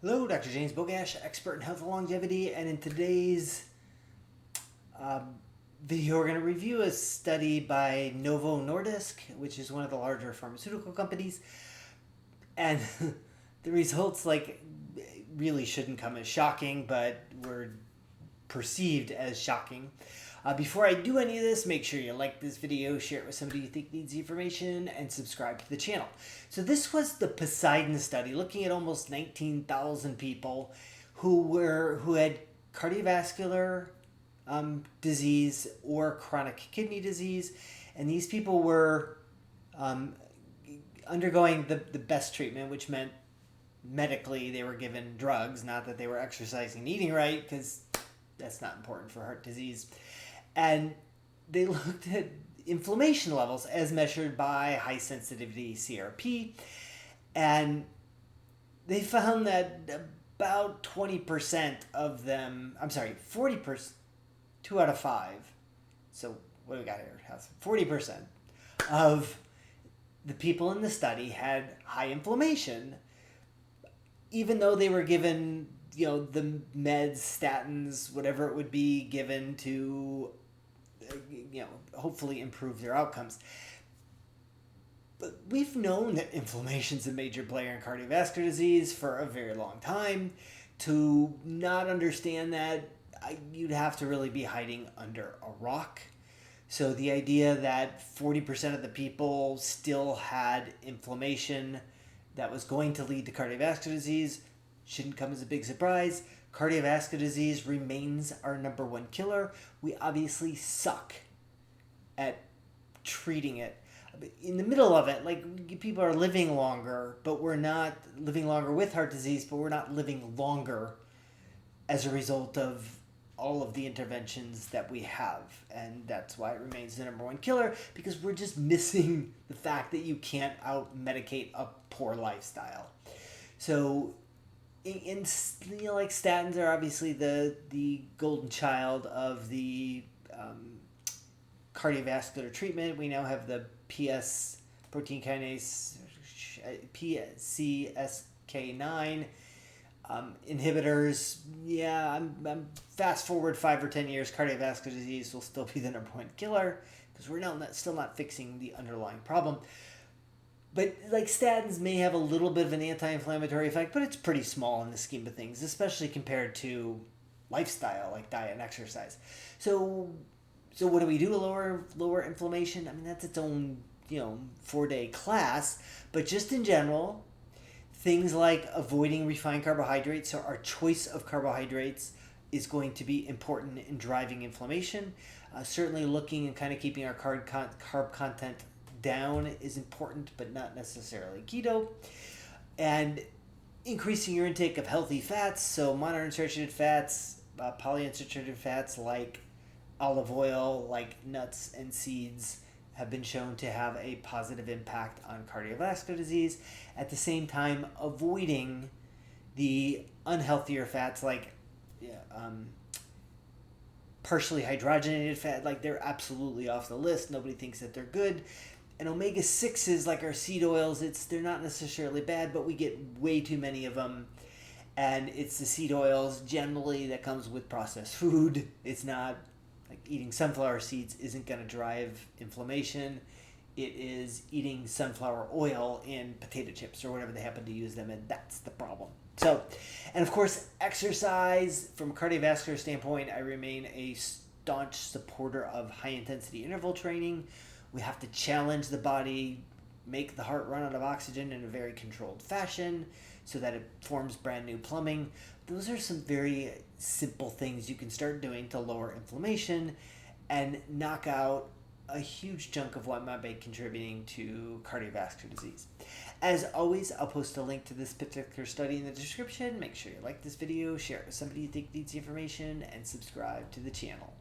Hello, Dr. James Bogash, expert in health and longevity, and in today's video, we're going to review a study by Novo Nordisk, which is one of the larger pharmaceutical companies, and the results really shouldn't come as shocking, but were perceived as shocking. Before I do any of this, make sure you like this video, share it with somebody you think needs the information, and subscribe to the channel. So this was the POSEIDON study, looking at almost 19,000 people who had cardiovascular disease or chronic kidney disease, and these people were undergoing the best treatment, which meant medically they were given drugs, not that they were exercising and eating right, because that's not important for heart disease. And they looked at inflammation levels as measured by high sensitivity CRP, and they found that about 20% of them, 40%, 2 out of 5, so what do we got here? 40% of the people in the study had high inflammation, even though they were given the meds, statins, whatever it would be given to hopefully improve their outcomes. But we've known that inflammation's a major player in cardiovascular disease for a very long time. To not understand that, you'd have to really be hiding under a rock. So the idea that 40% of the people still had inflammation that was going to lead to cardiovascular disease shouldn't come as a big surprise. Cardiovascular disease remains our number one killer. We obviously suck at treating it. In the middle of it, people are living longer, but we're not living longer with heart disease, but we're not living longer as a result of all of the interventions that we have. And that's why it remains the number one killer, because we're just missing the fact that you can't out-medicate a poor lifestyle. So statins are obviously the golden child of the cardiovascular treatment. We now have the protein kinase, PCSK9 inhibitors. Yeah, I'm fast forward 5 or 10 years, cardiovascular disease will still be the number one killer because we're still not fixing the underlying problem. But statins may have a little bit of an anti-inflammatory effect, but it's pretty small in the scheme of things, especially compared to lifestyle like diet and exercise. So what do we do to lower inflammation? I mean, that's its own 4-day class. But just in general, things like avoiding refined carbohydrates, so our choice of carbohydrates is going to be important in driving inflammation. Certainly looking and kind of keeping our carb content down is important, but not necessarily keto. And increasing your intake of healthy fats, so monounsaturated fats, polyunsaturated fats like olive oil, like nuts and seeds, have been shown to have a positive impact on cardiovascular disease. At the same time, avoiding the unhealthier fats like partially hydrogenated fat, they're absolutely off the list. Nobody thinks that they're good. And omega-6s, like our seed oils, they're not necessarily bad, but we get way too many of them. And it's the seed oils generally that comes with processed food. It's not eating sunflower seeds isn't going to drive inflammation. It is eating sunflower oil in potato chips or whatever they happen to use them in. That's the problem. So, and of course, exercise. From a cardiovascular standpoint, I remain a staunch supporter of high-intensity interval training. We have to challenge the body, make the heart run out of oxygen in a very controlled fashion so that it forms brand new plumbing. Those are some very simple things you can start doing to lower inflammation and knock out a huge chunk of what might be contributing to cardiovascular disease. As always, I'll post a link to this particular study in the description. Make sure you like this video, share it with somebody you think needs the information, and subscribe to the channel.